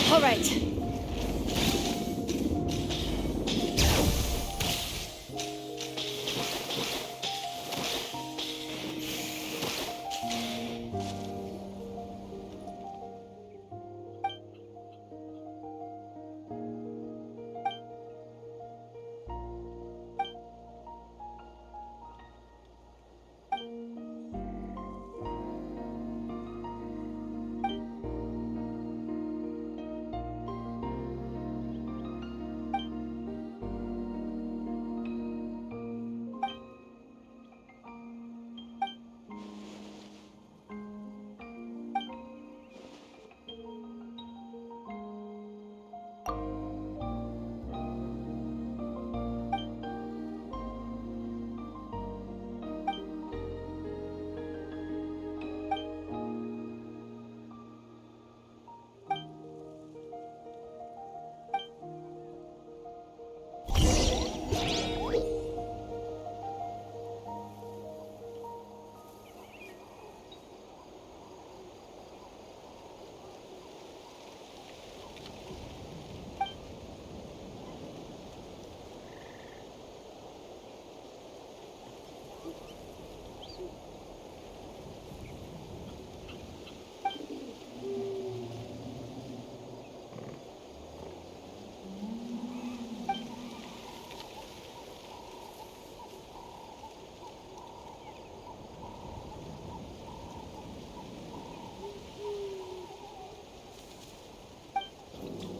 All right.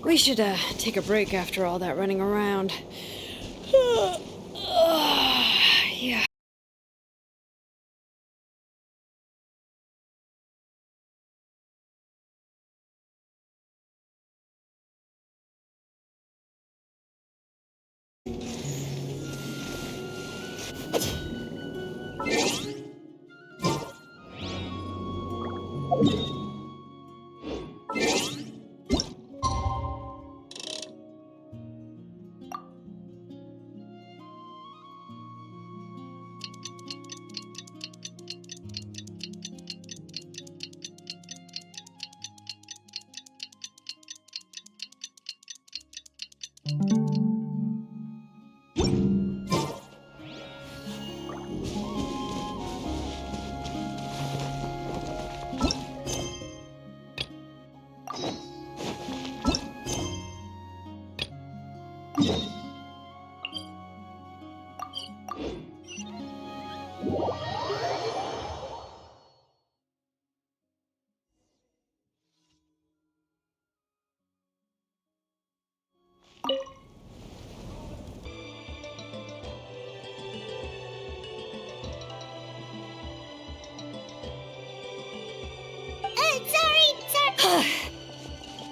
We should, take a break after all that running around. Yeah.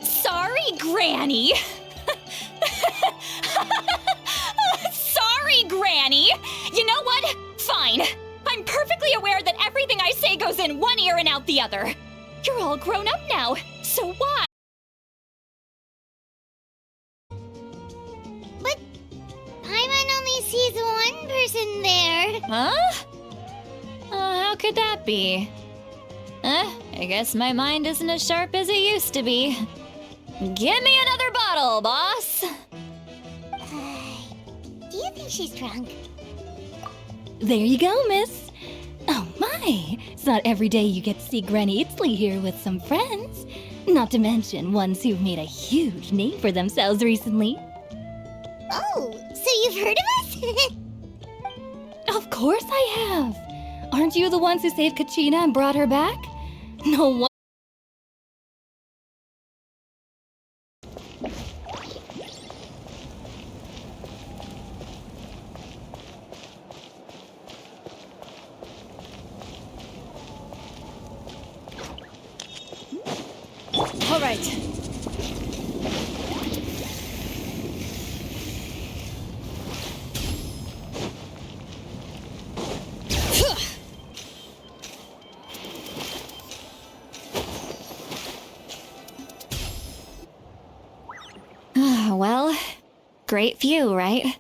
Sorry, Granny! Sorry, Granny! You know what? Fine. I'm perfectly aware that everything I say goes in one ear and out the other. You're all grown up now, so why? But Paimon only sees one person there. Huh? How could that be? I guess my mind isn't as sharp as it used to be. Give me another bottle, boss! Do you think she's drunk? There you go, miss. Oh my! It's not every day you get to see Granny Itzley here with some friends. Not to mention ones who've made a huge name for themselves recently. Oh, so you've heard of us? Of course I have! Aren't you the ones who saved Kachina and brought her back? No one. All right. Well, great view, right?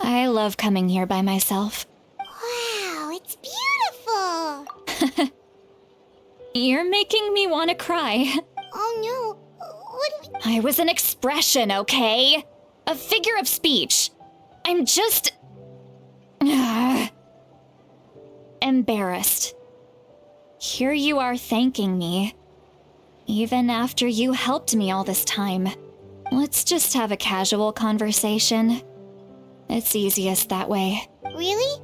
I love coming here by myself. Wow, it's beautiful. You're making me want to cry. Oh no, what do we... I was an expression, okay? A figure of speech. I'm just... embarrassed. Here you are thanking me. Even after you helped me all this time. Let's just have a casual conversation. It's easiest that way. Really?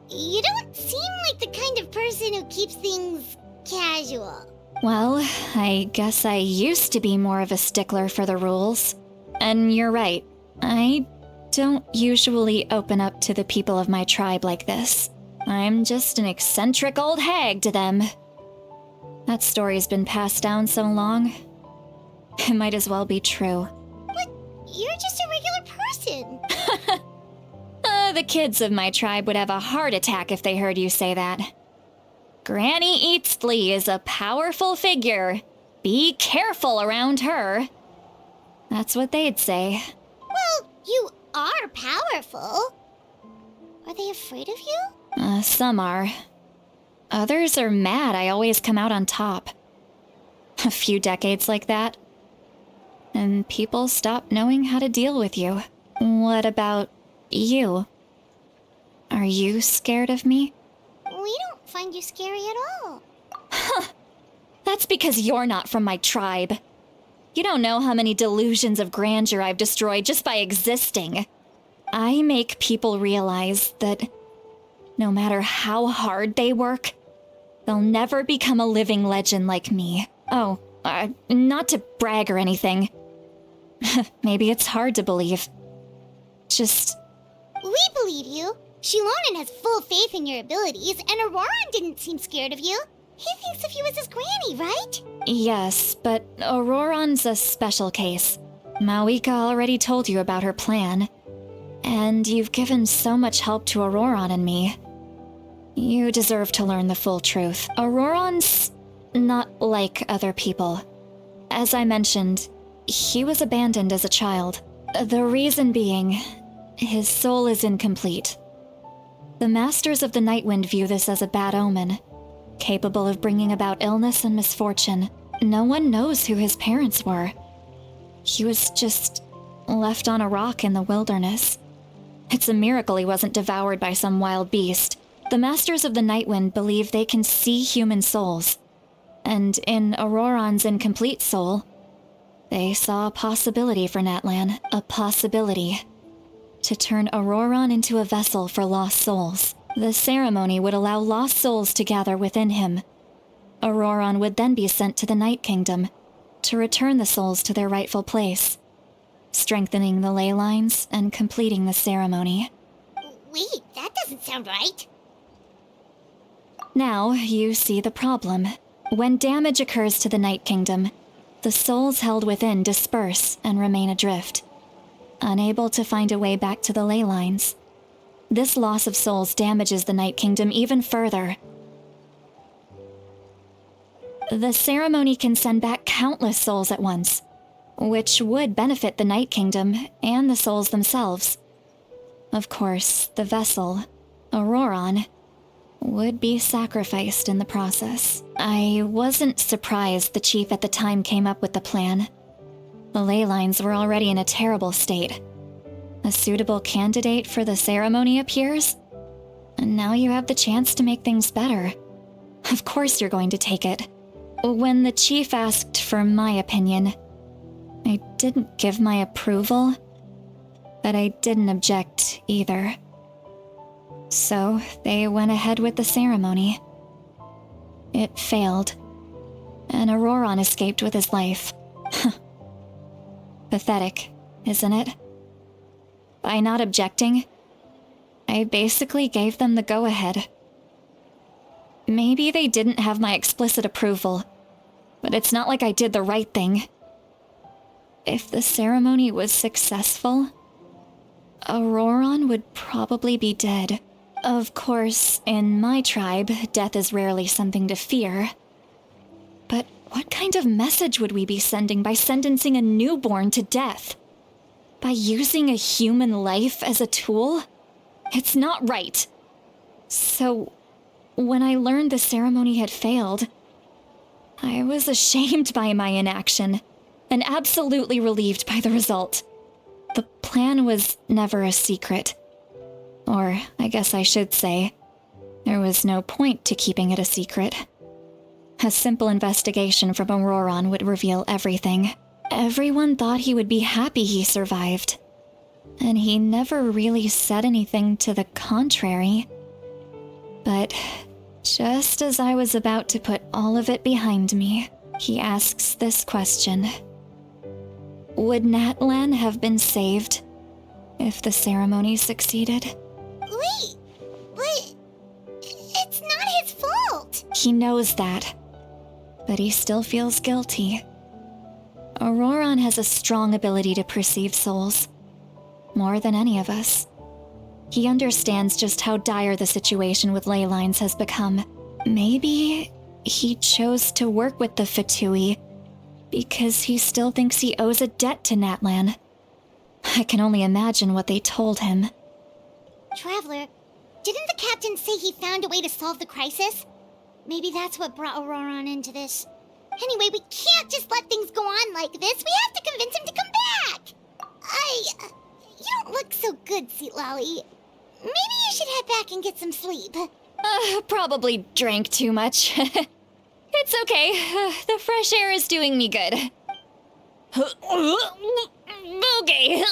You don't seem like the kind of person who keeps things casual. Well, I guess I used to be more of a stickler for the rules. And you're right, I don't usually open up to the people of my tribe like this. I'm just an eccentric old hag to them. That story's been passed down so long, it might as well be true. But you're just a regular person. The kids of my tribe would have a heart attack if they heard you say that. Granny Eatsley is a powerful figure. Be careful around her. That's what they'd say. Well, you are powerful. Are they afraid of you? Some are. Others are mad I always come out on top. A few decades like that, and people stop knowing how to deal with you. What about you? Are you scared of me? We don't find you scary at all. That's because you're not from my tribe. You don't know how many delusions of grandeur I've destroyed just by existing. I make people realize that no matter how hard they work, they'll never become a living legend like me. Oh, not to brag or anything. Maybe it's hard to believe. Just... We believe you. Shilonen has full faith in your abilities, and Auroran didn't seem scared of you. He thinks of you as his granny, right? Yes, but Auroran's a special case. Mawika already told you about her plan. And you've given so much help to Auroran and me. You deserve to learn the full truth. Auroran's not like other people. As I mentioned, he was abandoned as a child. The reason being, his soul is incomplete. The Masters of the Nightwind view this as a bad omen, capable of bringing about illness and misfortune. No one knows who his parents were. He was just left on a rock in the wilderness. It's a miracle he wasn't devoured by some wild beast. The Masters of the Nightwind believe they can see human souls, and in Auroran's incomplete soul, they saw a possibility for Natlan, a possibility to turn Auroran into a vessel for lost souls. The ceremony would allow lost souls to gather within him. Auroran would then be sent to the Night Kingdom to return the souls to their rightful place, strengthening the ley lines and completing the ceremony. Wait, that doesn't sound right. Now you see the problem. When damage occurs to the Night Kingdom, the souls held within disperse and remain adrift, unable to find a way back to the ley lines. This loss of souls damages the Night Kingdom even further. The ceremony can send back countless souls at once, which would benefit the Night Kingdom and the souls themselves. Of course, the vessel, Auroran, would be sacrificed in the process. I wasn't surprised the chief at the time came up with the plan. The ley lines were already in a terrible state. A suitable candidate for the ceremony appears, And now you have the chance to make things better. Of course you're going to take it. When the chief asked for my opinion, I didn't give my approval, but I didn't object either. So they went ahead with the ceremony. It failed, and Auroron escaped with his life. Pathetic, isn't it? By not objecting, I basically gave them the go-ahead. Maybe they didn't have my explicit approval, but it's not like I did the right thing. If the ceremony was successful, Auroron would probably be dead. Of course, in my tribe, death is rarely something to fear. But what kind of message would we be sending by sentencing a newborn to death? By using a human life as a tool? It's not right. So, when I learned the ceremony had failed, I was ashamed by my inaction, and absolutely relieved by the result. The plan was never a secret. Or, I guess I should say, there was no point to keeping it a secret. A simple investigation from Auroron would reveal everything. Everyone thought he would be happy he survived. And he never really said anything to the contrary. But just as I was about to put all of it behind me, he asks this question. Would Natlan have been saved if the ceremony succeeded? Wait, but it's not his fault. He knows that, but he still feels guilty. Auroron has a strong ability to perceive souls, more than any of us. He understands just how dire the situation with ley lines has become. Maybe he chose to work with the Fatui because he still thinks he owes a debt to Natlan. I can only imagine what they told him. Traveler, didn't the captain say he found a way to solve the crisis? Maybe that's what brought Auroron into this. Anyway, we can't just let things go on like this. We have to convince him to come back. You don't look so good, Sweet Lolly. Maybe you should head back and get some sleep. Probably drank too much. It's okay. The fresh air is doing me good. Okay.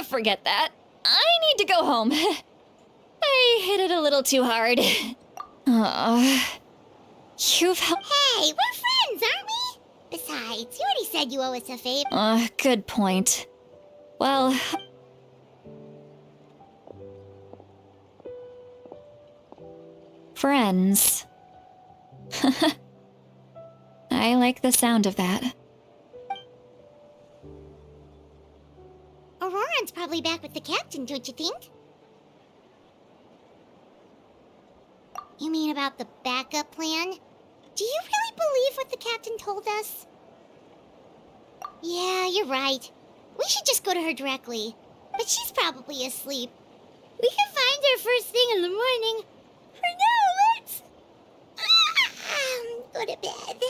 Forget that. I need to go home. I hit it a little too hard. You've helped. Hey, we're friends, aren't we? Besides, you already said you owe us a favor. Good point. Well... friends. I like the sound of that. Auroron's probably back with the captain, don't you think? You mean about the backup plan? Do you really believe what the captain told us? Yeah, you're right. We should just go to her directly. But she's probably asleep. We can find her first thing in the morning. For now, let's... go to bed.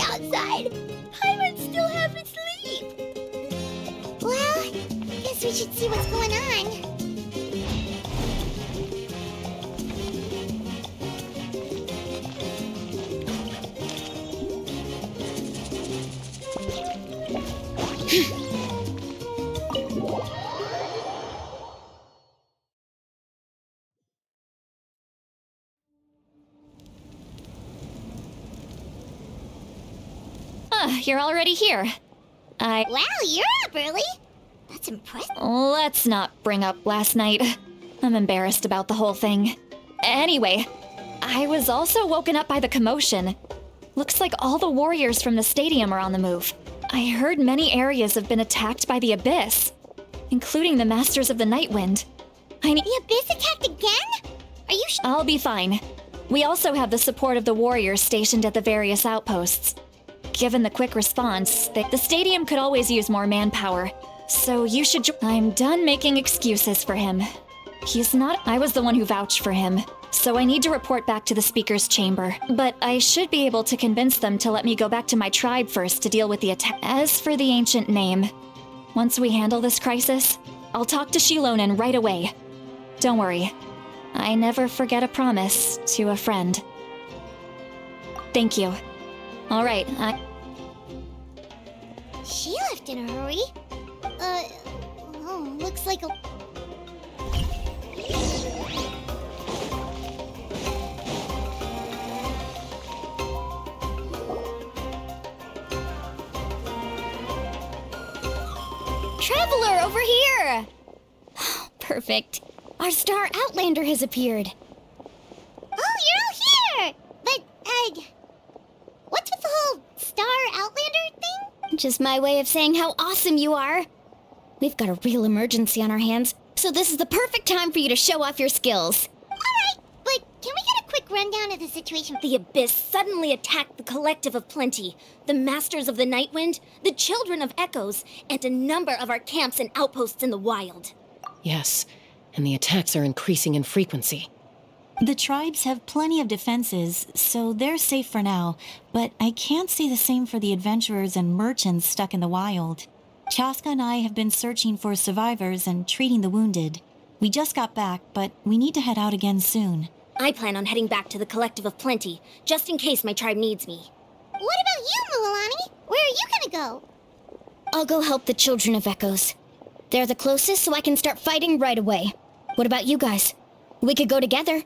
Outside. Paimon still haven't sleep. Well, guess we should see what's going on. You're already here. Wow, you're up early. That's impressive. Let's not bring up last night. I'm embarrassed about the whole thing. Anyway, I was also woken up by the commotion. Looks like all the warriors from the stadium are on the move. I heard many areas have been attacked by the Abyss, including the Masters of the Nightwind. The Abyss attacked again? Are you I'll be fine. We also have the support of the warriors stationed at the various outposts. Given the quick response, the stadium could always use more manpower, so you should I'm done making excuses for him. He's not- I was the one who vouched for him, so I need to report back to the Speaker's Chamber. But I should be able to convince them to let me go back to my tribe first to deal with the attack. As for the ancient name, once we handle this crisis, I'll talk to Shilonen right away. Don't worry. I never forget a promise to a friend. Thank you. All right, She left in a hurry. Looks like a... Traveler, over here! Perfect. Our star Outlander has appeared. Oh, you're all here! But, what's with the whole Star Outlander thing? Just my way of saying how awesome you are. We've got a real emergency on our hands, so this is the perfect time for you to show off your skills. Alright, but can we get a quick rundown of the situation? The Abyss suddenly attacked the Collective of Plenty, the Masters of the Nightwind, the Children of Echoes, and a number of our camps and outposts in the wild. Yes, and the attacks are increasing in frequency. The tribes have plenty of defenses, so they're safe for now, but I can't say the same for the adventurers and merchants stuck in the wild. Chaska and I have been searching for survivors and treating the wounded. We just got back, but we need to head out again soon. I plan on heading back to the Collective of Plenty, just in case my tribe needs me. What about you, Mualani? Where are you gonna go? I'll go help the Children of Echoes. They're the closest, so I can start fighting right away. What about you guys? We could go together.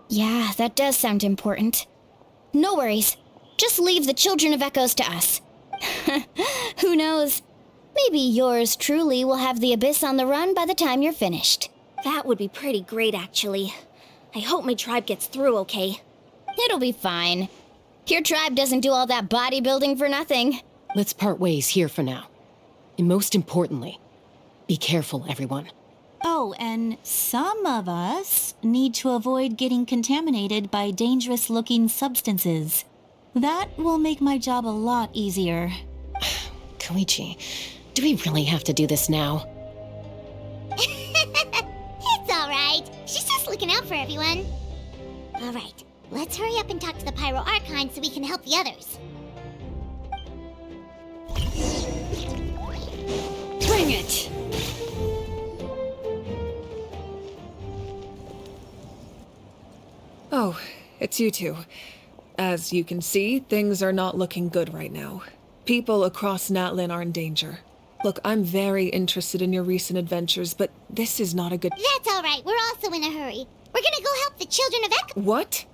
Yeah, that does sound important. No worries. Just leave the Children of Echoes to us. Who knows? Maybe yours truly will have the Abyss on the run by the time you're finished. That would be pretty great, actually. I hope my tribe gets through okay. It'll be fine. Your tribe doesn't do all that bodybuilding for nothing. Let's part ways here for now. And most importantly, be careful, everyone. Oh, and some of us need to avoid getting contaminated by dangerous-looking substances. That will make my job a lot easier. Koichi, do we really have to do this now? It's alright. She's just looking out for everyone. Alright, let's hurry up and talk to the Pyro Archon so we can help the others. Bring it! Oh, it's you two. As you can see, things are not looking good right now. People across Natlin are in danger. Look, I'm very interested in your recent adventures, but this is not a good— That's alright, we're also in a hurry. We're gonna go help the Children of Echo— What?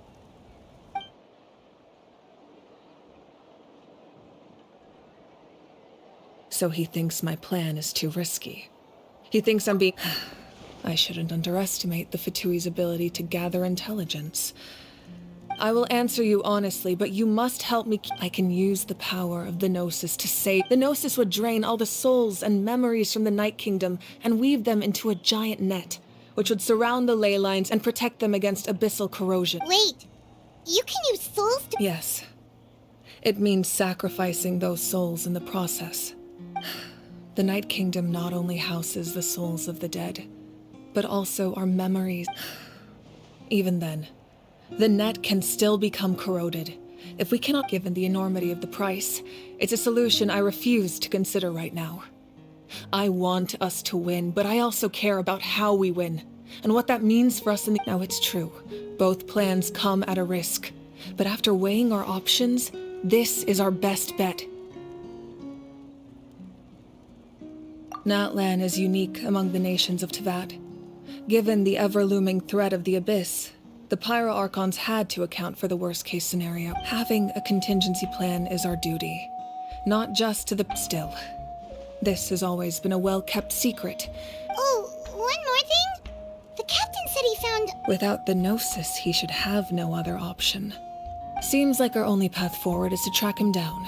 So he thinks my plan is too risky. He thinks I'm being— I shouldn't underestimate the Fatui's ability to gather intelligence. I will answer you honestly, but you must help me. I can use the power of the Gnosis to save— The Gnosis would drain all the souls and memories from the Night Kingdom and weave them into a giant net, which would surround the ley lines and protect them against abyssal corrosion. Wait, you can use souls to— Yes. It means sacrificing those souls in the process. The Night Kingdom not only houses the souls of the dead, but also our memories. Even then, the net can still become corroded. If we cannot, given the enormity of the price, it's a solution I refuse to consider right now. I want us to win, but I also care about how we win, and what that means for us in the— Now it's true, both plans come at a risk, but after weighing our options, this is our best bet. Natlan is unique among the nations of Teyvat. Given the ever-looming threat of the Abyss, the Pyro Archons had to account for the worst-case scenario. Having a contingency plan is our duty, not just to the— Still, this has always been a well-kept secret. Oh, one more thing? The captain said he sound... Without the Gnosis, he should have no other option. Seems like our only path forward is to track him down.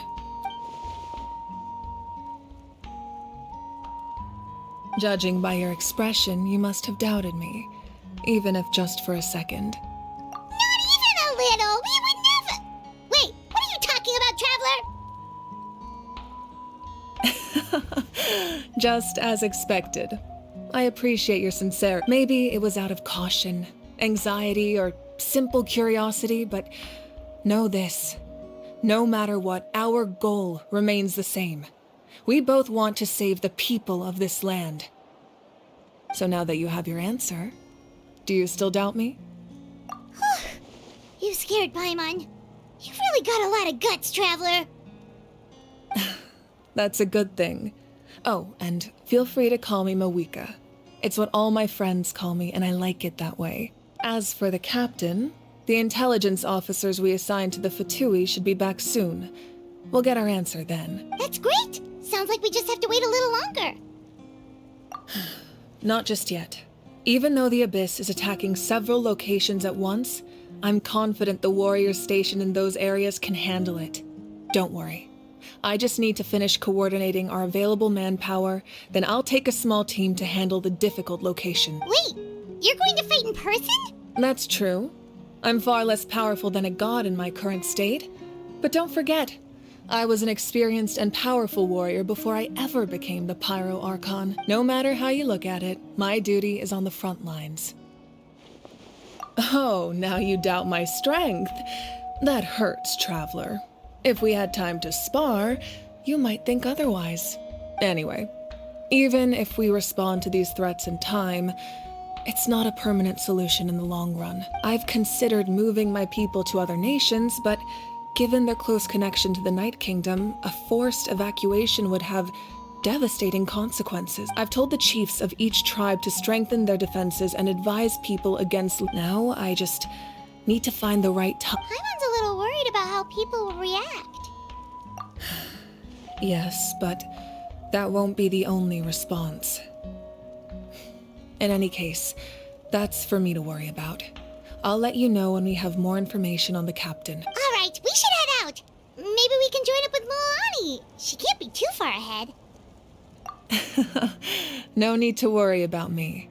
Judging by your expression, you must have doubted me, even if just for a second. Not even a little! We would never... Wait, what are you talking about, Traveler? Just as expected. I appreciate your sincerity. Maybe it was out of caution, anxiety, or simple curiosity, but know this. No matter what, our goal remains the same. We both want to save the people of this land. So now that you have your answer, do you still doubt me? You scared Paimon. You've really got a lot of guts, Traveler. That's a good thing. Oh, and feel free to call me Mawika. It's what all my friends call me, and I like it that way. As for the captain, the intelligence officers we assigned to the Fatui should be back soon. We'll get our answer then. That's great! Sounds like we just have to wait a little longer. Not just yet. Even though the Abyss is attacking several locations at once, I'm confident the warriors stationed in those areas can handle it. Don't worry. I just need to finish coordinating our available manpower, then I'll take a small team to handle the difficult location. Wait, you're going to fight in person? That's true. I'm far less powerful than a god in my current state. But don't forget, I was an experienced and powerful warrior before I ever became the Pyro Archon. No matter how you look at it, my duty is on the front lines. Oh, now you doubt my strength. That hurts, Traveler. If we had time to spar, you might think otherwise. Anyway, even if we respond to these threats in time, it's not a permanent solution in the long run. I've considered moving my people to other nations, but given their close connection to the Night Kingdom, a forced evacuation would have devastating consequences. I've told the chiefs of each tribe to strengthen their defenses and advise people against... Now I just need to find the right time. Paimon's a little worried about how people will react. Yes, but that won't be the only response. In any case, that's for me to worry about. I'll let you know when we have more information on the captain. All right, we should head out. Maybe we can join up with Milani. She can't be too far ahead. No need to worry about me.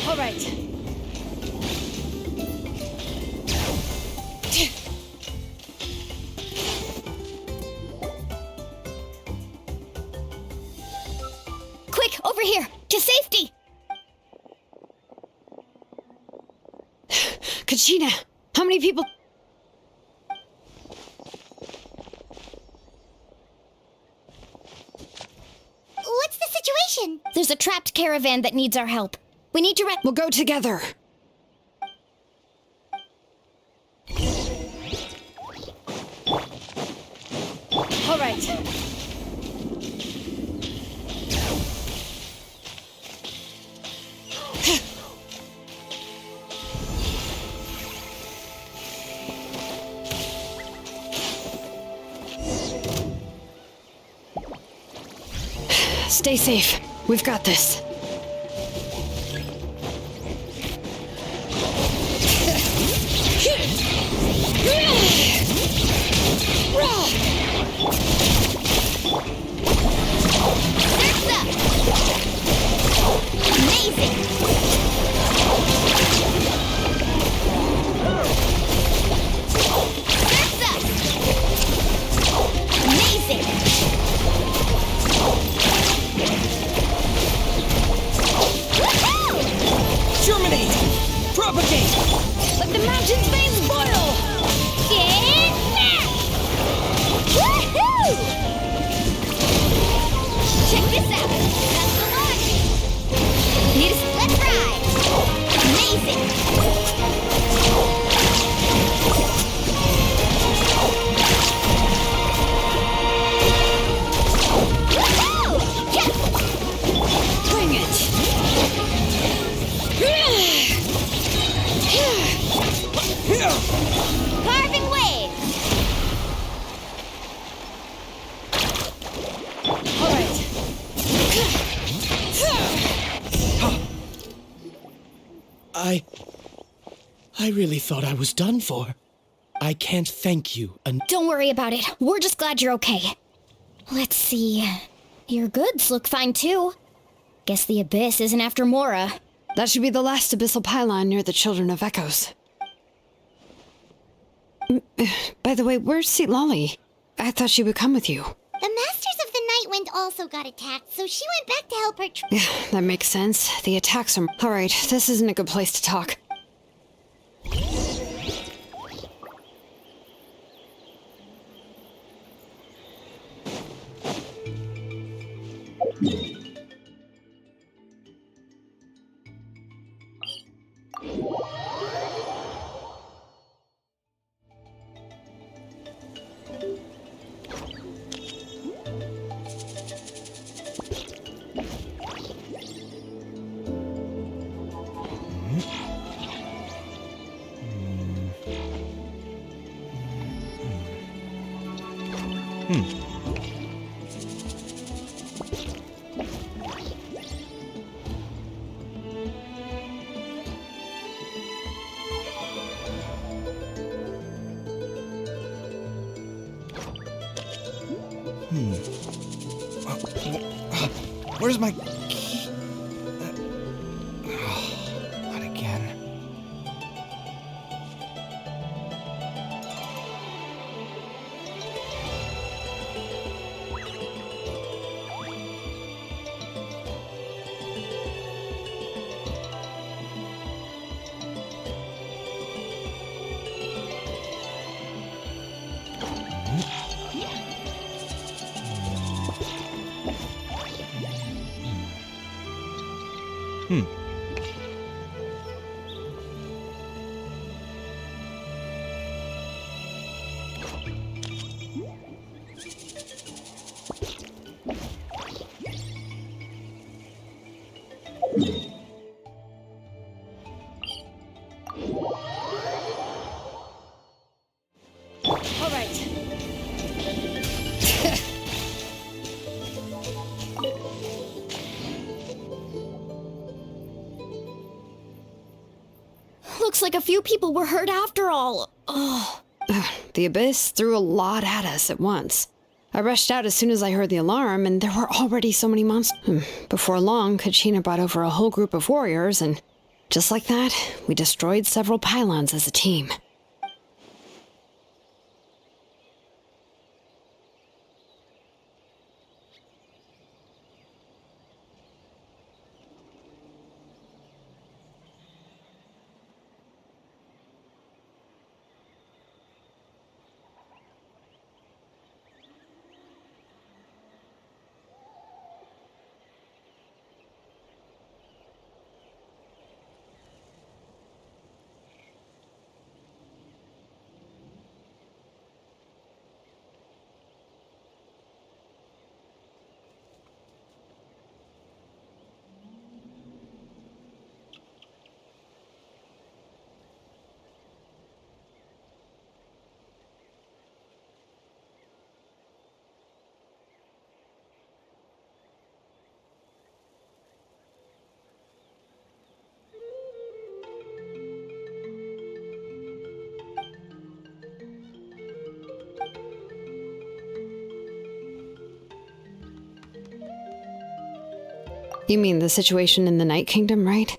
All right. Quick, over here! To safety! Kachina, how many people? What's the situation? There's a trapped caravan that needs our help. We need to We'll go together. All right. Stay safe. We've got this. Amazing! Amazing! Germinate! Propagate! Let the mountain's veins boil! Woohoo! Check this out! That's the launch! Let's ride! Amazing! I really thought I was done for. I can't thank you enough. Don't worry about it. We're just glad you're okay. Let's see. Your goods look fine too. Guess the Abyss isn't after Mora. That should be the last abyssal pylon near the Children of Echoes. By the way, where's Seat Lolly? I thought she would come with you. The Masters of the Night Wind also got attacked, so she went back to help her. Yeah, that makes sense. The attacks are... Alright, this isn't a good place to talk. Where's my key? Not again. Alright. Looks like a few people were hurt after all. Oh. The Abyss threw a lot at us at once. I rushed out as soon as I heard the alarm, and there were already so many monsters. Before long, Kachina brought over a whole group of warriors, and just like that, we destroyed several pylons as a team. You mean the situation in the Night Kingdom, right?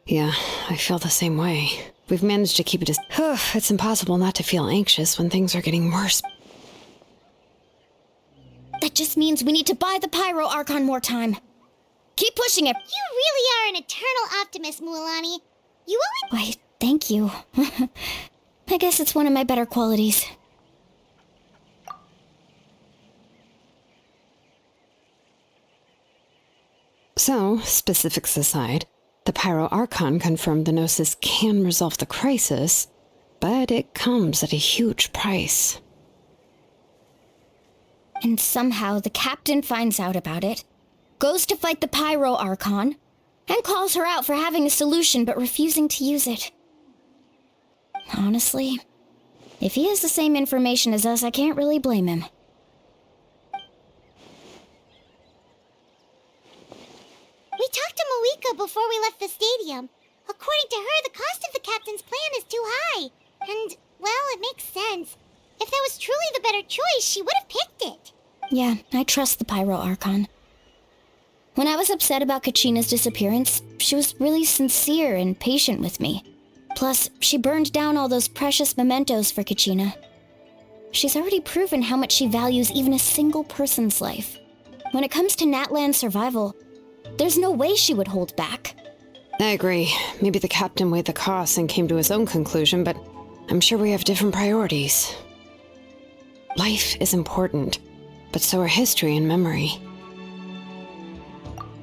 Yeah, I feel the same way. We've managed to keep it as... It's impossible not to feel anxious when things are getting worse. That just means we need to buy the Pyro Archon more time. Keep pushing it. You really are an eternal optimist, Mualani. You always... Why, thank you. I guess it's one of my better qualities. So, specifics aside, the Pyro Archon confirmed the Gnosis can resolve the crisis, but it comes at a huge price. And somehow the captain finds out about it, goes to fight the Pyro Archon, and calls her out for having a solution but refusing to use it. Honestly, if he has the same information as us, I can't really blame him. We talked to Moika before we left the stadium. According to her, the cost of the captain's plan is too high. And, well, it makes sense. If that was truly the better choice, she would have picked it. Yeah, I trust the Pyro Archon. When I was upset about Kachina's disappearance, she was really sincere and patient with me. Plus, she burned down all those precious mementos for Kachina. She's already proven how much she values even a single person's life. When it comes to Natlan's survival, there's no way she would hold back. I agree. Maybe the captain weighed the costs and came to his own conclusion, but I'm sure we have different priorities. Life is important, but so are history and memory.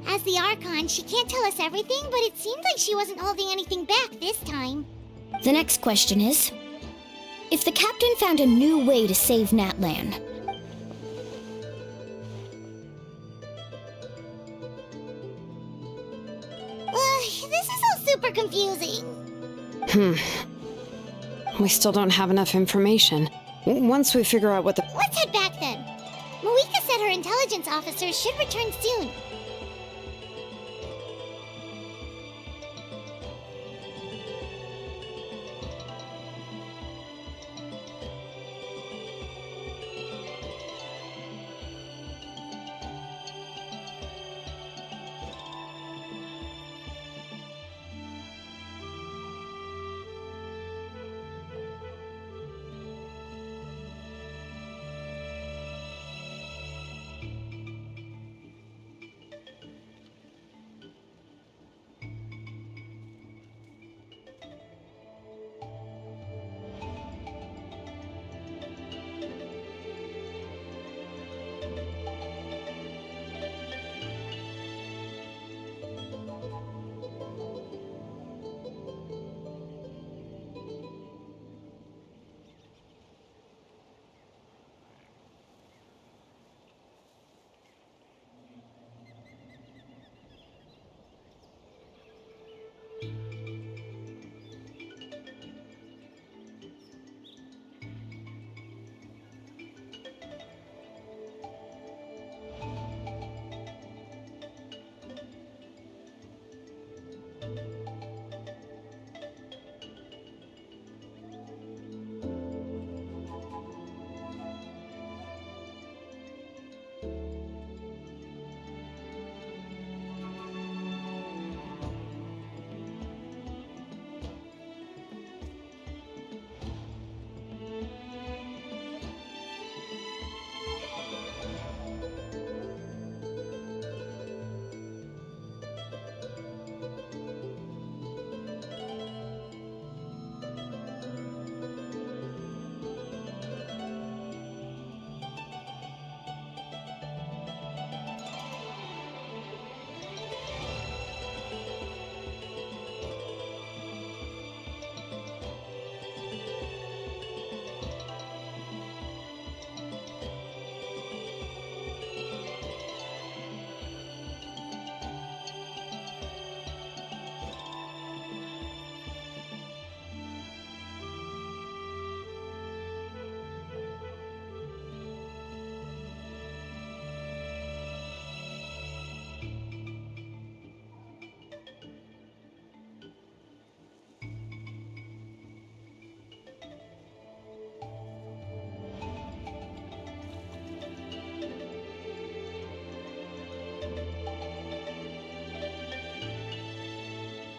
As the Archon, she can't tell us everything, but it seemed like she wasn't holding anything back this time. The next question is, if the captain found a new way to save Natlan, This is all super confusing. We still don't have enough information. Once we figure out what the... Let's head back then. Moika said her intelligence officer should return soon.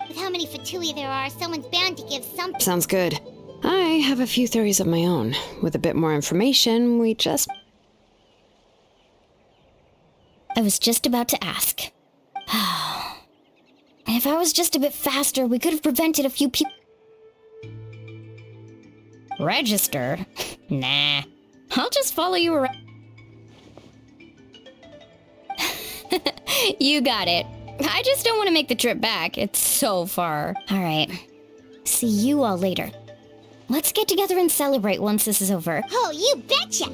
With how many Fatui there are, someone's bound to give something. Sounds good. I have a few theories of my own. With a bit more information, we just... I was just about to ask. If I was just a bit faster, we could have prevented a few people. Register? Nah. I'll just follow you around. You got it. I just don't want to make the trip back. It's so far. Alright. See you all later. Let's get together and celebrate once this is over. Oh, you betcha!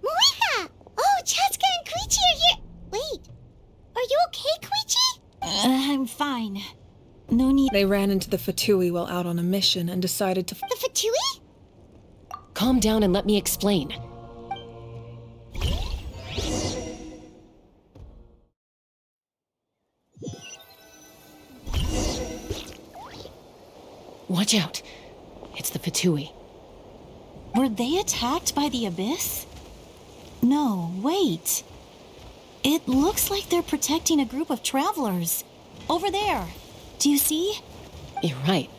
Moika! Oh, They ran into the Fatui while out on a mission and decided to... The Fatui? Calm down and let me explain. Watch out. It's the Fatui. Were they attacked by the Abyss? No, wait. It looks like they're protecting a group of travelers. Over there. Do you see? You're right.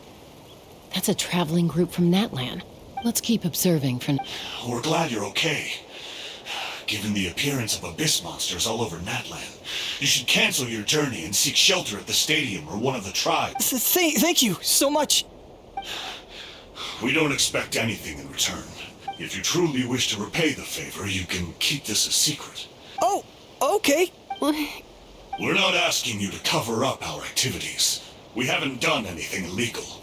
That's a traveling group from Natlan. Let's keep observing for... We're glad you're okay. Given the appearance of abyss monsters all over Natlan, you should cancel your journey and seek shelter at the stadium or one of the tribes. Thank you so much. We don't expect anything in return. If you truly wish to repay the favor, you can keep this a secret. Oh, okay. We're not asking you to cover up our activities. We haven't done anything illegal.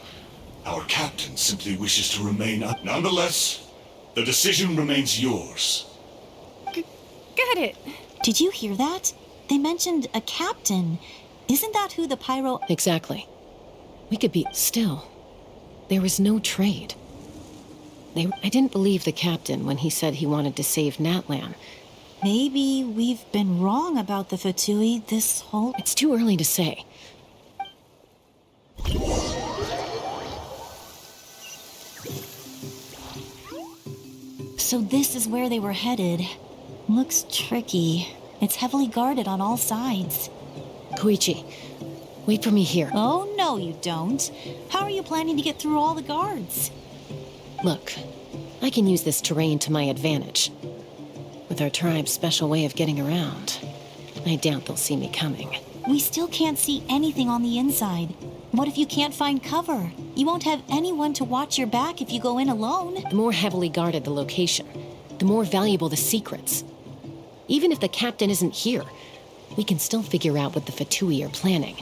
Our captain simply wishes to remain up. Nonetheless, the decision remains yours. Got it. Did you hear that? They mentioned a captain. Isn't that who the pyro... Exactly. We could be... Still, there was no trade. I didn't believe the captain when he said he wanted to save Natlan. Maybe we've been wrong about the Fatui this whole... It's too early to say. So this is where they were headed. Looks tricky. It's heavily guarded on all sides. Koichi, wait for me here. Oh, no, you don't. How are you planning to get through all the guards? Look, I can use this terrain to my advantage. With our tribe's special way of getting around, I doubt they'll see me coming. We still can't see anything on the inside. What if you can't find cover? You won't have anyone to watch your back if you go in alone. The more heavily guarded the location, the more valuable the secrets. Even if the captain isn't here, we can still figure out what the Fatui are planning.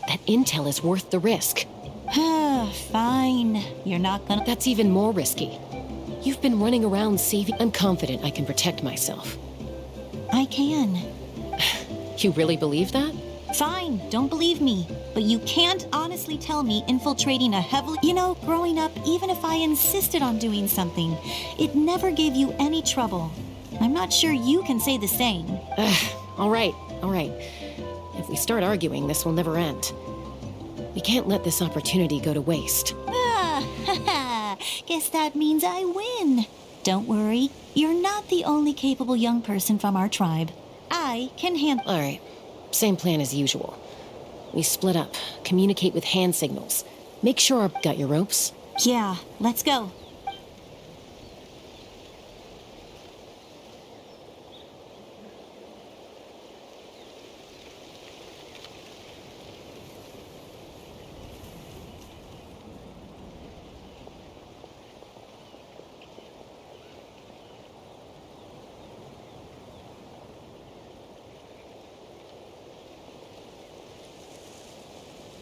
That intel is worth the risk. Fine. You're not gonna... That's even more risky. You've been running around saving... I'm confident I can protect myself. I can. You really believe that? Fine, don't believe me. But you can't honestly tell me infiltrating a heavily... You know, growing up, even if I insisted on doing something, it never gave you any trouble. I'm not sure you can say the same. All right. If we start arguing, this will never end. We can't let this opportunity go to waste. Guess that means I win. Don't worry, you're not the only capable young person from our tribe. I can handle... All right. Same plan as usual. We split up, communicate with hand signals. Make sure I've got your ropes. Yeah, let's go.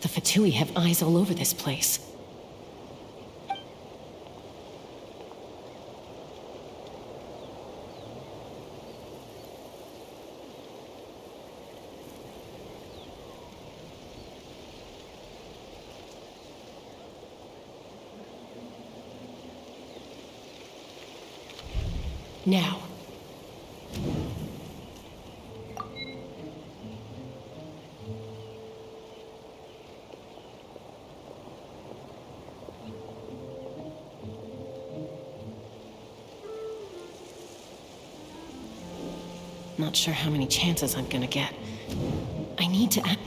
The Fatui have eyes all over this place. Now. Not sure how many chances I'm gonna get. I need to act.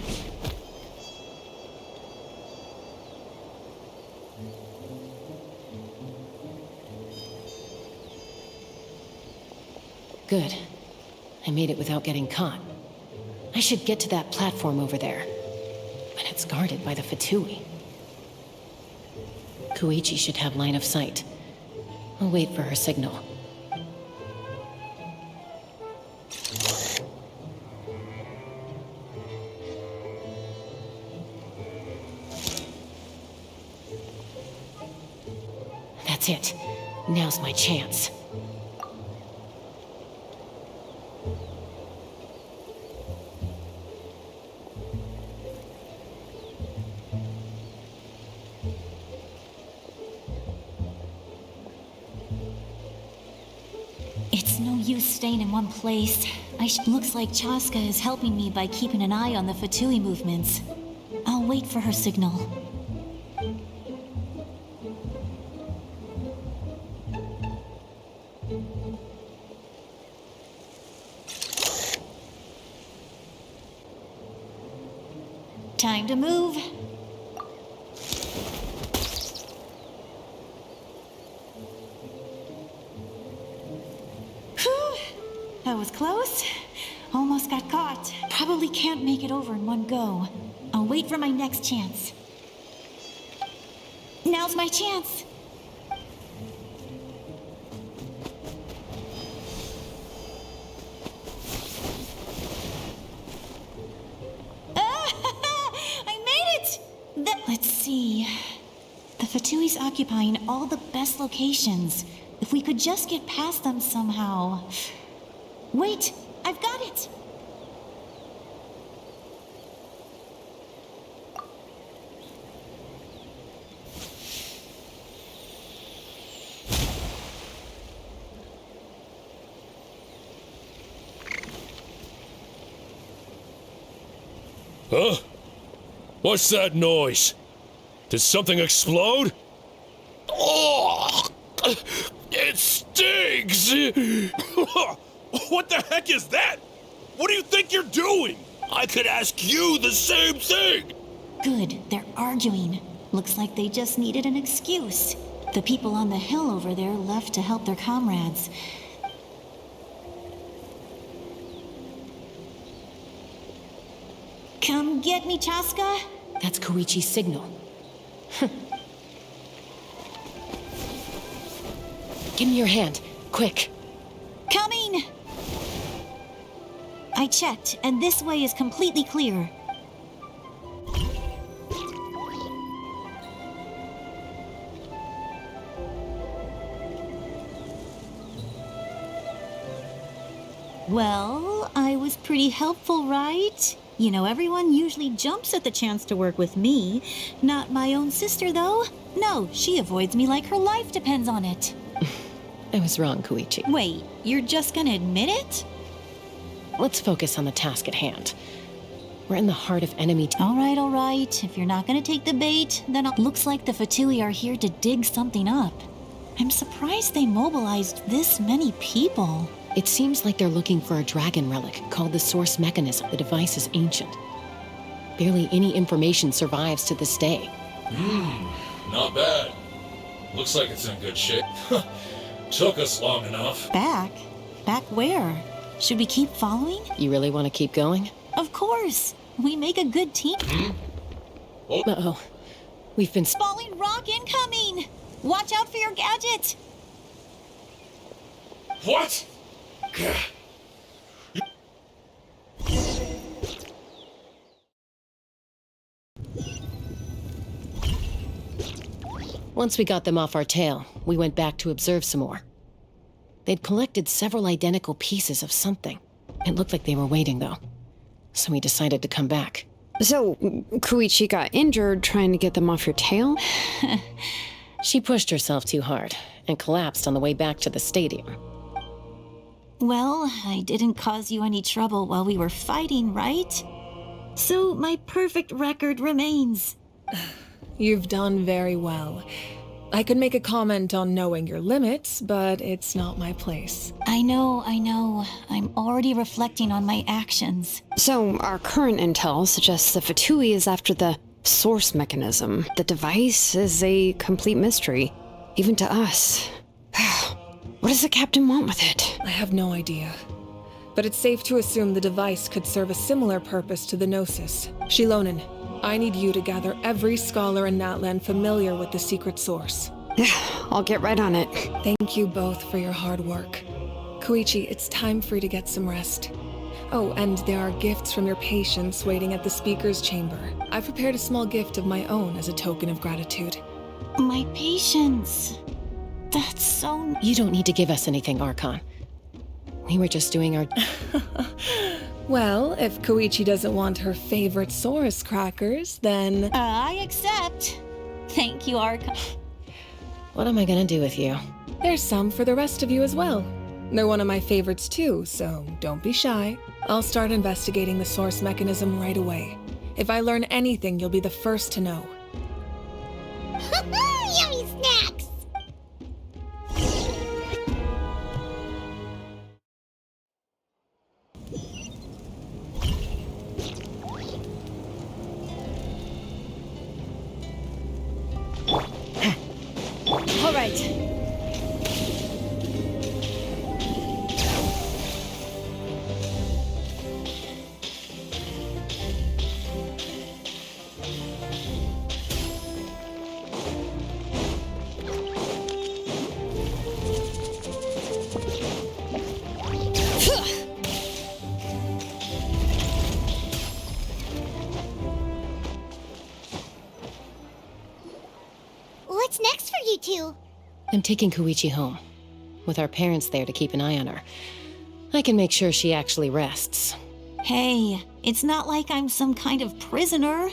Good. I made it without getting caught. I should get to that platform over there. But it's guarded by the Fatui. Koichi should have line of sight. I'll wait for her signal. That's it. Now's my chance. use staying in one place. Looks like Chaska is helping me by keeping an eye on the Fatui movements. I'll wait for her signal. Time to move. Whew, that was close. Almost got caught. Probably can't make it over in one go. I'll wait for my next chance. Now's my chance. I made it! Let's see. The Fatui's occupying all the best locations. If we could just get past them somehow. Wait, I've got it! Huh? What's that noise? Did something explode? Oh! It stings! What the heck is that? What do you think you're doing? I could ask you the same thing! Good, they're arguing. Looks like they just needed an excuse. The people on the hill over there left to help their comrades. Come get me, Chaska. That's Koichi's signal. Give me your hand, quick. Coming! I checked, and this way is completely clear. Well, I was pretty helpful, right? You know, everyone usually jumps at the chance to work with me. Not my own sister, though. No, she avoids me like her life depends on it. I was wrong, Koichi. Wait, you're just gonna admit it? Let's focus on the task at hand. We're in the heart of enemy All right. If you're not gonna take the bait, then looks like the Fatui are here to dig something up. I'm surprised they mobilized this many people. It seems like they're looking for a dragon relic called the Source Mechanism. The device is ancient. Barely any information survives to this day. Not bad. Looks like it's in good shape. Took us long enough. Back? Back where? Should we keep following? You really want to keep going? Of course. We make a good team. Oh. Uh-oh. We've been... Falling rock incoming! Watch out for your gadget! What? Once we got them off our tail, we went back to observe some more. They'd collected several identical pieces of something. It looked like they were waiting, though. So we decided to come back. So, Koichi got injured trying to get them off your tail? She pushed herself too hard and collapsed on the way back to the stadium. Well, I didn't cause you any trouble while we were fighting, right? So my perfect record remains. You've done very well. I could make a comment on knowing your limits, but it's not my place. I know. I'm already reflecting on my actions. So, our current intel suggests the Fatui is after the Source Mechanism. The device is a complete mystery, even to us. What does the captain want with it? I have no idea. But it's safe to assume the device could serve a similar purpose to the Gnosis. Shilonen, I need you to gather every scholar in Natlan familiar with the secret source. I'll get right on it. Thank you both for your hard work. Koichi, it's time for you to get some rest. Oh, and there are gifts from your patients waiting at the speaker's chamber. I've prepared a small gift of my own as a token of gratitude. My patience. That's so... You don't need to give us anything, Archon. We were just doing our... Well, if Koichi doesn't want her favorite Saurus crackers, then... I accept. Thank you, Archon. What am I gonna do with you? There's some for the rest of you as well. They're one of my favorites too, so don't be shy. I'll start investigating the source mechanism right away. If I learn anything, you'll be the first to know. Yummy snacks! All right. What's next for you two? I'm taking Koichi home, with our parents there to keep an eye on her. I can make sure she actually rests. Hey, it's not like I'm some kind of prisoner.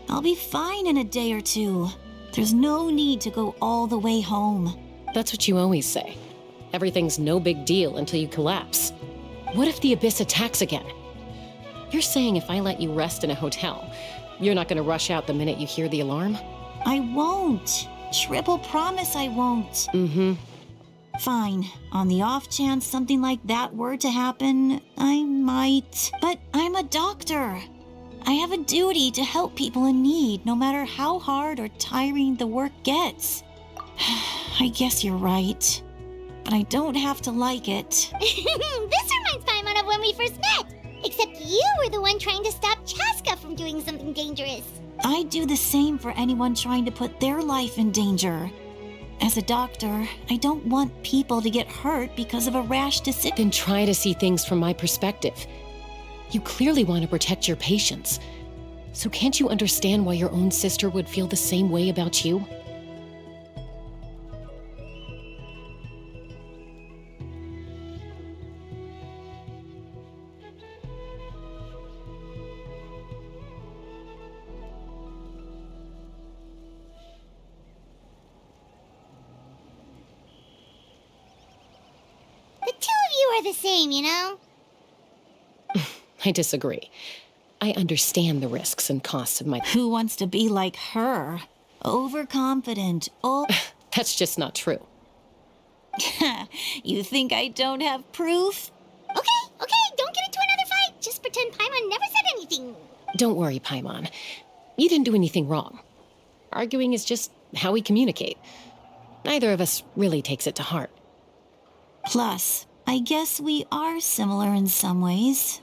I'll be fine in a day or two. There's no need to go all the way home. That's what you always say. Everything's no big deal until you collapse. What if the Abyss attacks again? You're saying if I let you rest in a hotel, you're not gonna rush out the minute you hear the alarm? I won't. Triple promise I won't. Mm-hmm. Fine. On the off chance something like that were to happen, I might. But I'm a doctor. I have a duty to help people in need, no matter how hard or tiring the work gets. I guess you're right. But I don't have to like it. This reminds Paimon of when we first met. Except you were the one trying to stop Chaska from doing something dangerous. I'd do the same for anyone trying to put their life in danger. As a doctor, I don't want people to get hurt because of a rash decision. Then try to see things from my perspective. You clearly want to protect your patients. So can't you understand why your own sister would feel the same way about you? The two of you are the same, you know? I disagree. I understand the risks and costs of my... Who wants to be like her? Overconfident. Oh, That's just not true. you think I don't have proof? Okay, don't get into another fight. Just pretend Paimon never said anything. Don't worry, Paimon. You didn't do anything wrong. Arguing is just how we communicate. Neither of us really takes it to heart. Plus, I guess we are similar in some ways.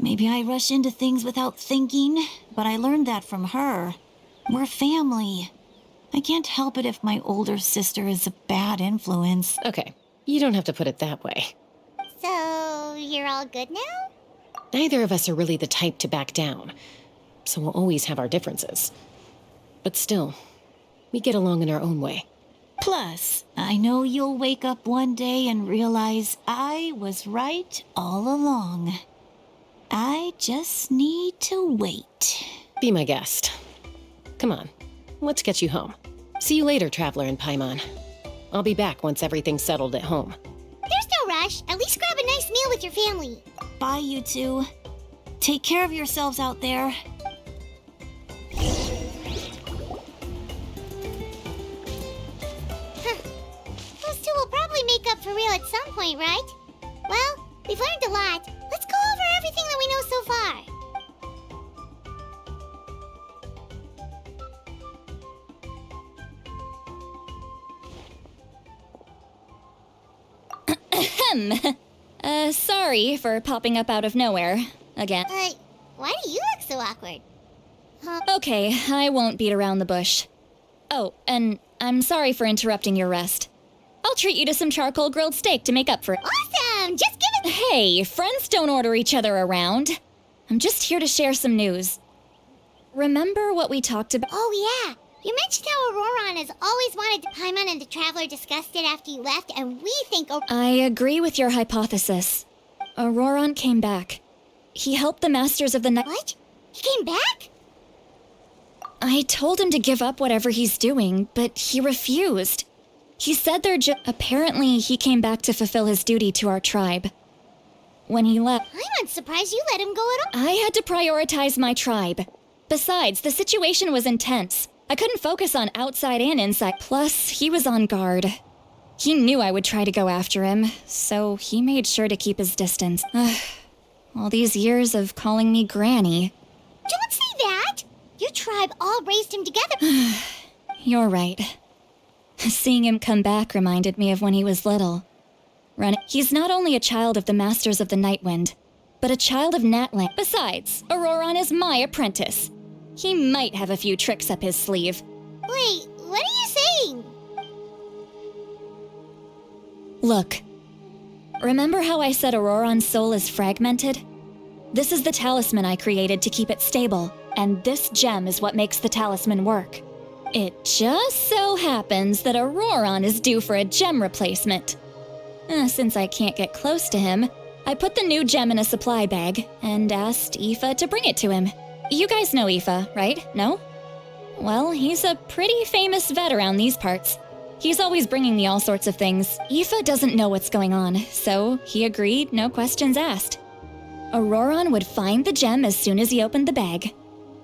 Maybe I rush into things without thinking, but I learned that from her. We're family. I can't help it if my older sister is a bad influence. Okay, you don't have to put it that way. So, you're all good now? Neither of us are really the type to back down, so we'll always have our differences. But still, we get along in our own way. Plus, I know you'll wake up one day and realize I was right all along. I just need to wait. Be my guest. Come on, let's get you home. See you later, Traveler and Paimon. I'll be back once everything's settled at home. There's no rush. At least grab a nice meal with your family. Bye, you two. Take care of yourselves out there. Those two will probably make up for real at some point, right? Well, we've learned a lot. Let's go over everything that we know so far. Sorry for popping up out of nowhere. Again. Why do you look so awkward? Okay, I won't beat around the bush. Oh, and I'm sorry for interrupting your rest. I'll treat you to some charcoal grilled steak to make up for it. Awesome! Just give it— Hey, friends don't order each other around. I'm just here to share some news. Remember what we talked about? Oh, yeah. You mentioned how Auroron has always wanted Paimon and the Traveler discussed it after you left, and we think— I agree with your hypothesis. Auroron came back. He helped the Masters of the Night— What? He came back? I told him to give up whatever he's doing, but he refused. He said apparently he came back to fulfill his duty to our tribe. When he left, I'm not surprised you let him go at all. I had to prioritize my tribe. Besides, the situation was intense. I couldn't focus on outside and inside. Plus, he was on guard. He knew I would try to go after him, so he made sure to keep his distance. All these years of calling me Granny. Don't say that! Your tribe all raised him together. You're right. Seeing him come back reminded me of when he was little. He's not only a child of the Masters of the Nightwind, but a child of Natland. Besides, Auroron is my apprentice. He might have a few tricks up his sleeve. Wait, what are you saying? Look, remember how I said Auroron's soul is fragmented? This is the talisman I created to keep it stable, and this gem is what makes the talisman work. It just so happens that Auroron is due for a gem replacement. Since I can't get close to him, I put the new gem in a supply bag and asked Aoife to bring it to him. You guys know Aoife, right? No? Well, he's a pretty famous vet around these parts. He's always bringing me all sorts of things. Aoife doesn't know what's going on, so he agreed, no questions asked. Auroron would find the gem as soon as he opened the bag.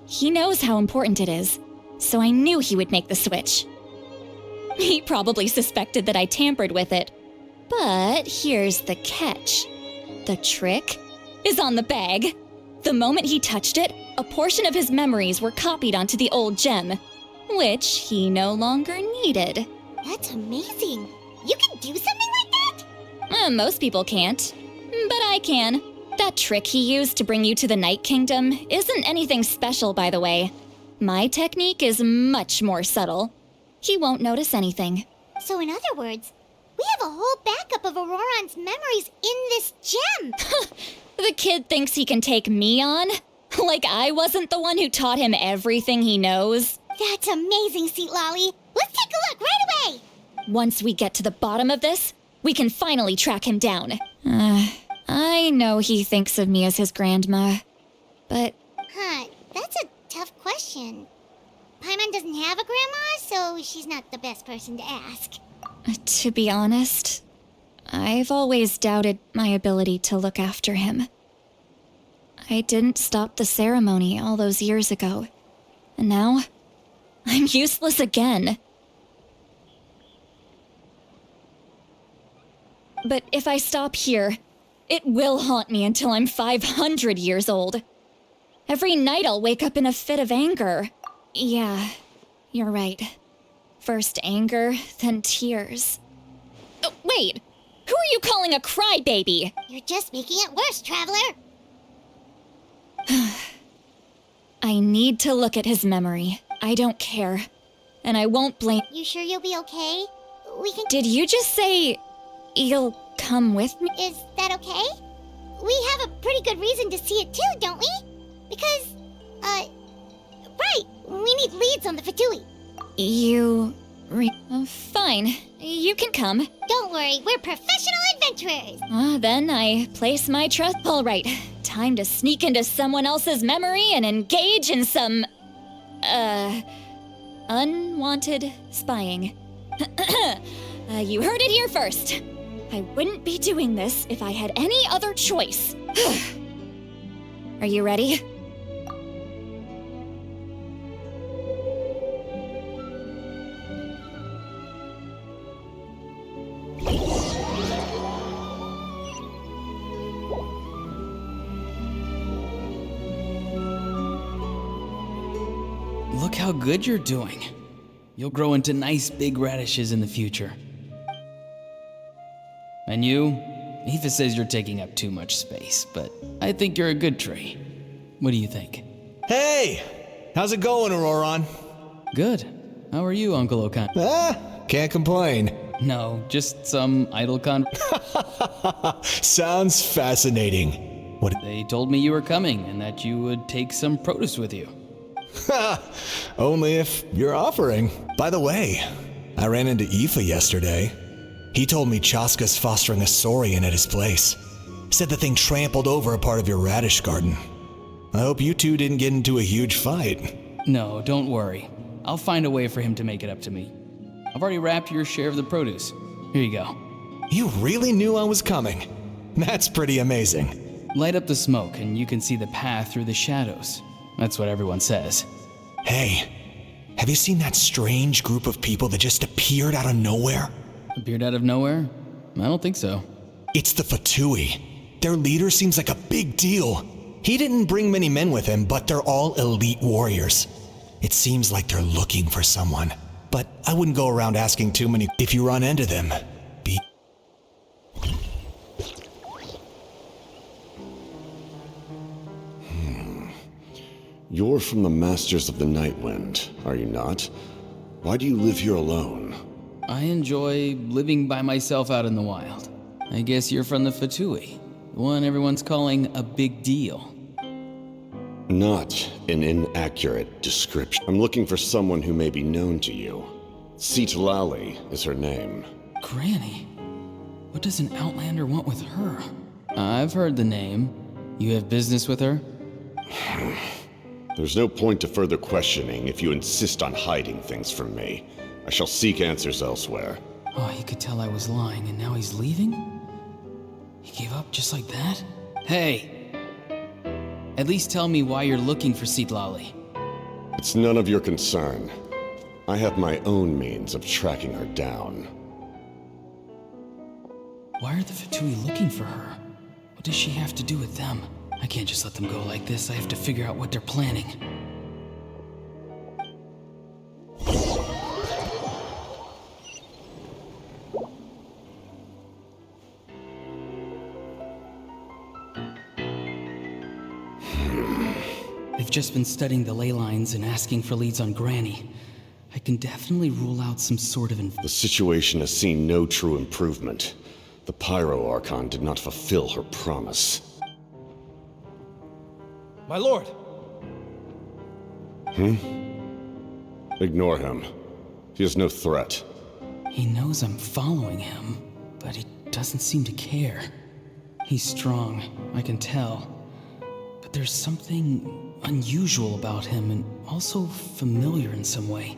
He knows how important it is, so I knew he would make the switch. He probably suspected that I tampered with it. But here's the catch. The trick is on the bag. The moment he touched it, a portion of his memories were copied onto the old gem, which he no longer needed. That's amazing. You can do something like that? Most people can't, but I can. That trick he used to bring you to the Night Kingdom isn't anything special, by the way. My technique is much more subtle. He won't notice anything. So in other words, we have a whole backup of Auroron's memories in this gem. The kid thinks he can take me on? Like I wasn't the one who taught him everything he knows? That's amazing, Seat Lolly. Let's take a look right away. Once we get to the bottom of this, we can finally track him down. I know he thinks of me as his grandma, but... That's a tough question. Paimon doesn't have a grandma, so she's not the best person to ask. To be honest, I've always doubted my ability to look after him. I didn't stop the ceremony all those years ago, and now I'm useless again. But if I stop here, it will haunt me until I'm 500 years old. Every night I'll wake up in a fit of anger. Yeah, you're right. First anger, then tears. Oh, wait! Who are you calling a crybaby? You're just making it worse, Traveler. I need to look at his memory. I don't care. And I won't blame— You sure you'll be okay? We can— Did you just say you'll come with me? Is that okay? We have a pretty good reason to see it too, don't we? Because, right, we need leads on the Fatui. Fine. You can come. Don't worry, we're professional adventurers. Then I place my trust. All right, time to sneak into someone else's memory and engage in some, unwanted spying. You heard it here first. I wouldn't be doing this if I had any other choice. Are you ready? Look how good you're doing. You'll grow into nice big radishes in the future. And you? Aoife says you're taking up too much space, but I think you're a good tree. What do you think? Hey! How's it going, Auroron? Good. How are you, Uncle Okan? Can't complain. No, just some idle Sounds fascinating. What? They told me you were coming and that you would take some produce with you. Only if you're offering. By the way, I ran into Aoife yesterday. He told me Chaska's fostering a saurian at his place. Said the thing trampled over a part of your radish garden. I hope you two didn't get into a huge fight. No, don't worry. I'll find a way for him to make it up to me. I've already wrapped your share of the produce. Here you go. You really knew I was coming. That's pretty amazing. Light up the smoke and you can see the path through the shadows. That's what everyone says. Hey, have you seen that strange group of people that just appeared out of nowhere? Appeared out of nowhere? I don't think so. It's the Fatui. Their leader seems like a big deal. He didn't bring many men with him, but they're all elite warriors. It seems like they're looking for someone, but I wouldn't go around asking too many. If you run into them, be... You're from the Masters of the Nightwind, are you not? Why do you live here alone? I enjoy living by myself out in the wild. I guess you're from the Fatui, the one everyone's calling a big deal. Not an inaccurate description. I'm looking for someone who may be known to you. Citlali is her name. Granny? What does an Outlander want with her? I've heard the name. You have business with her? There's no point to further questioning if you insist on hiding things from me. I shall seek answers elsewhere. Oh, he could tell I was lying and now he's leaving? He gave up just like that? Hey! At least tell me why you're looking for Citlali. It's none of your concern. I have my own means of tracking her down. Why are the Fatui looking for her? What does she have to do with them? I can't just let them go like this. I have to figure out what they're planning. I've just been studying the ley lines and asking for leads on Granny. I can definitely rule out some sort of The situation has seen no true improvement. The Pyro Archon did not fulfill her promise. My lord! Ignore him. He is no threat. He knows I'm following him, but he doesn't seem to care. He's strong, I can tell. But there's something unusual about him and also familiar in some way.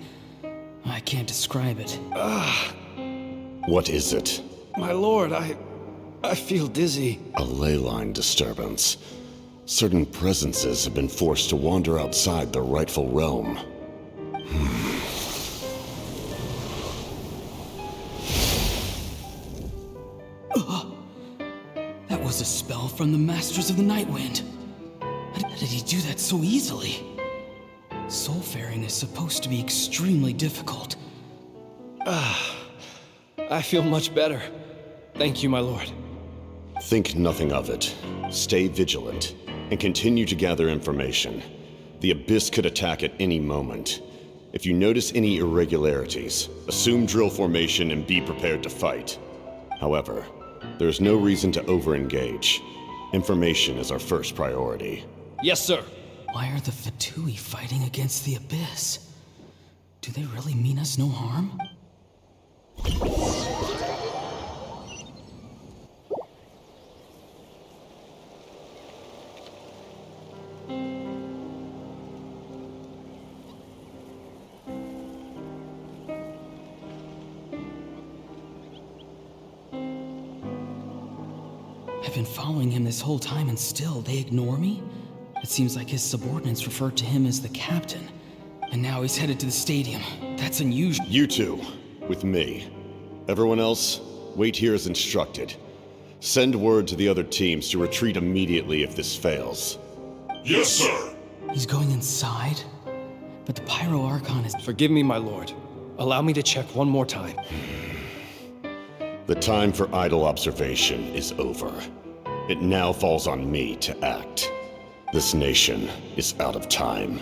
I can't describe it. What is it? My lord, I feel dizzy. A ley line disturbance. Certain presences have been forced to wander outside their rightful realm. That was a spell from the Masters of the Nightwind. How did he do that so easily? Soulfaring is supposed to be extremely difficult. I feel much better. Thank you, my lord. Think nothing of it. Stay vigilant, and continue to gather information. The Abyss could attack at any moment. If you notice any irregularities, assume drill formation and be prepared to fight. However, there is no reason to over-engage. Information is our first priority. Yes, sir. Why are the Fatui fighting against the Abyss? Do they really mean us no harm? I've been following him this whole time and still they ignore me? It seems like his subordinates refer to him as the captain. And now he's headed to the stadium. That's unusual. You two, with me. Everyone else, wait here as instructed. Send word to the other teams to retreat immediately if this fails. Yes, sir! He's going inside? But the Pyro Archon is... Forgive me, my lord. Allow me to check one more time. The time for idle observation is over. It now falls on me to act. This nation is out of time.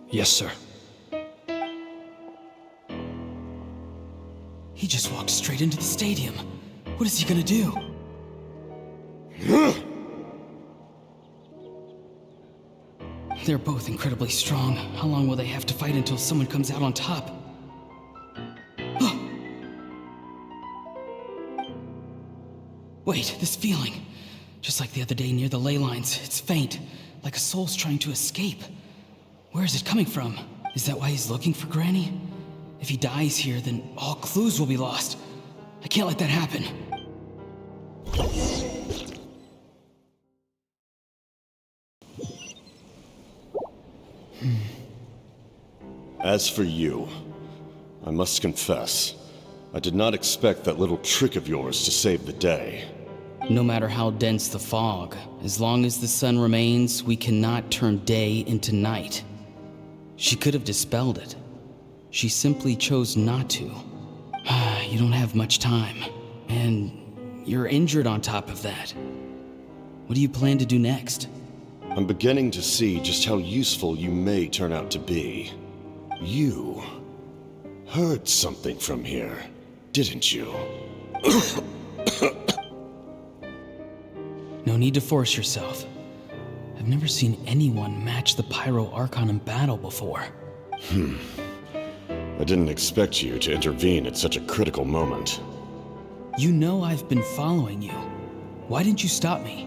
Yes, sir. He just walked straight into the stadium. What is he gonna do? They're both incredibly strong. How long will they have to fight until someone comes out on top? Wait, this feeling. Just like the other day near the ley lines, it's faint, like a soul's trying to escape. Where is it coming from? Is that why he's looking for Granny? If he dies here, then all clues will be lost. I can't let that happen. As for you, I must confess, I did not expect that little trick of yours to save the day. No matter how dense the fog, as long as the sun remains, we cannot turn day into night. She could have dispelled it. She simply chose not to. You don't have much time, and you're injured on top of that. What do you plan to do next? I'm beginning to see just how useful you may turn out to be. You heard something from here, didn't you? No need to force yourself. I've never seen anyone match the Pyro Archon in battle before. I didn't expect you to intervene at such a critical moment. You know I've been following you. Why didn't you stop me?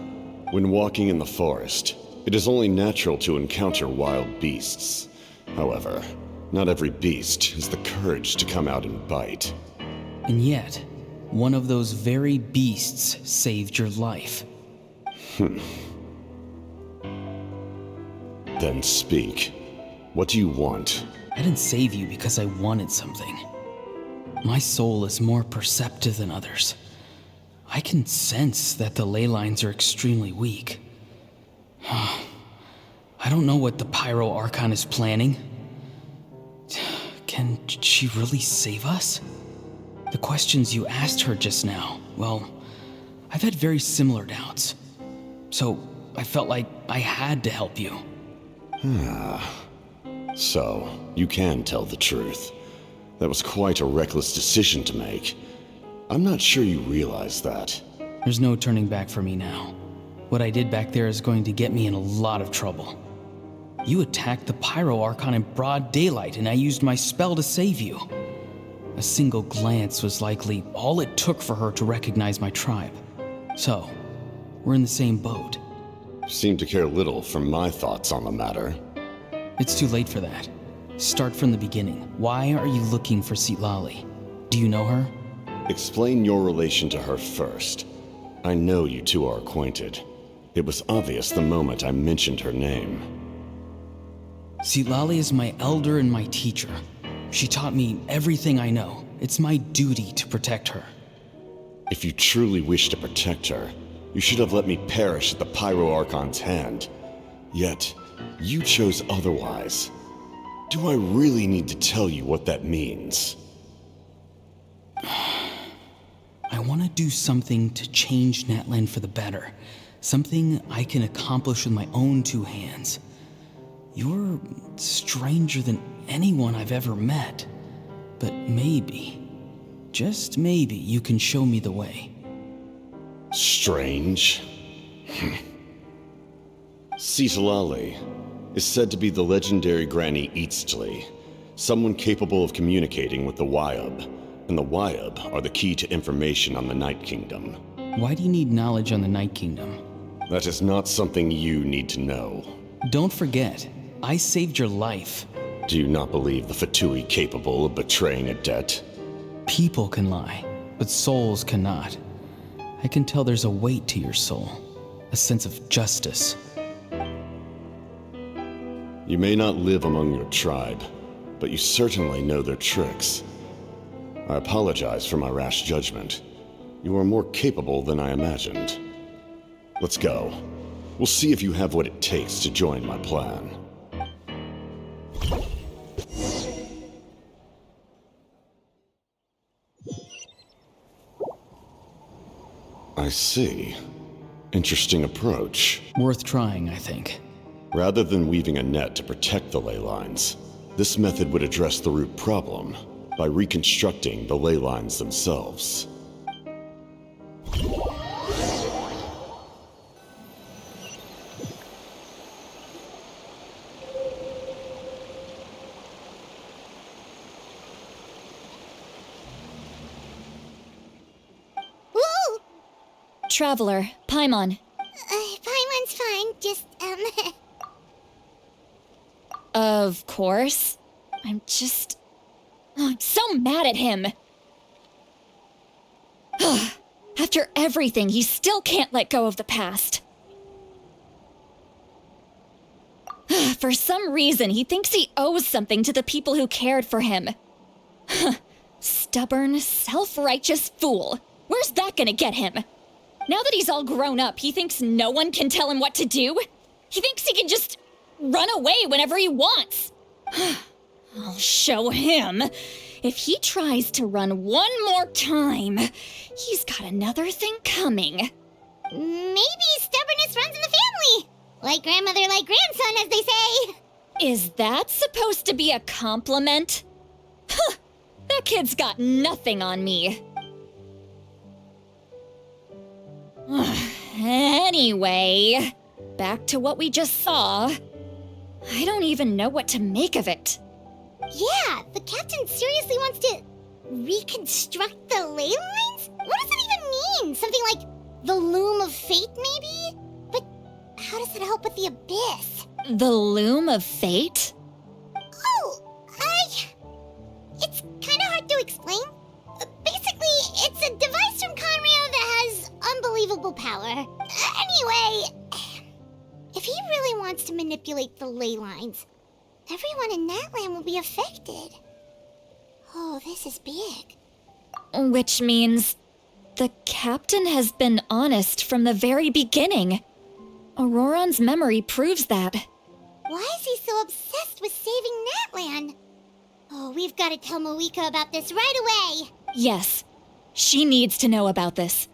When walking in the forest, it is only natural to encounter wild beasts. However, not every beast has the courage to come out and bite. And yet, one of those very beasts saved your life. Then speak. What do you want? I didn't save you because I wanted something. My soul is more perceptive than others. I can sense that the ley lines are extremely weak. I don't know what the Pyro Archon is planning. Can she really save us? The questions you asked her just now, well, I've had very similar doubts. So I felt like I had to help you. So, you can tell the truth. That was quite a reckless decision to make. I'm not sure you realize that. There's no turning back for me now. What I did back there is going to get me in a lot of trouble. You attacked the Pyro Archon in broad daylight, and I used my spell to save you. A single glance was likely all it took for her to recognize my tribe. So, we're in the same boat. You seem to care little for my thoughts on the matter. It's too late for that. Start from the beginning. Why are you looking for Citlali? Do you know her? Explain your relation to her first. I know you two are acquainted. It was obvious the moment I mentioned her name. Citlali is my elder and my teacher. She taught me everything I know. It's my duty to protect her. If you truly wish to protect her, you should have let me perish at the Pyro Archon's hand. Yet, you chose otherwise. Do I really need to tell you what that means? I want to do something to change Natlan for the better. Something I can accomplish with my own two hands. You're stranger than anyone I've ever met. But maybe, just maybe, you can show me the way. Strange? Citlali is said to be the legendary Granny Eastly, someone capable of communicating with the Wyab, and the Wyab are the key to information on the Night Kingdom. Why do you need knowledge on the Night Kingdom? That is not something you need to know. Don't forget, I saved your life. Do you not believe the Fatui capable of betraying a debt? People can lie, but souls cannot. I can tell there's a weight to your soul, a sense of justice. You may not live among your tribe, but you certainly know their tricks. I apologize for my rash judgment. You are more capable than I imagined. Let's go. We'll see if you have what it takes to join my plan. I see. Interesting approach. Worth trying, I think. Rather than weaving a net to protect the ley lines, this method would address the root problem by reconstructing the ley lines themselves. Woo! Traveler, Paimon. Paimon's fine, just, Of course. I'm just I'm so mad at him. After everything, he still can't let go of the past. For some reason, he thinks he owes something to the people who cared for him. Stubborn, self-righteous fool. Where's that gonna get him? Now that he's all grown up, he thinks no one can tell him what to do? He thinks he can just run away whenever he wants. I'll show him. If he tries to run one more time, he's got another thing coming. Maybe stubbornness runs in the family. Like grandmother, like grandson, as they say. Is that supposed to be a compliment? Huh, that kid's got nothing on me. Anyway, back to what we just saw. I don't even know what to make of it. Yeah, the captain seriously wants to reconstruct the ley lines? What does it even mean? Something like the loom of fate, maybe? But how does it help with the abyss? The loom of fate? It's kind of hard to explain. Basically, it's a device from Conrio that has unbelievable power. Anyway, if he really wants to manipulate the ley lines, everyone in that land will be affected. Oh, this is big. Which means the captain has been honest from the very beginning. Auroron's memory proves that. Why is he so obsessed with saving Natlan? Oh, we've got to tell Moika about this right away. Yes, she needs to know about this.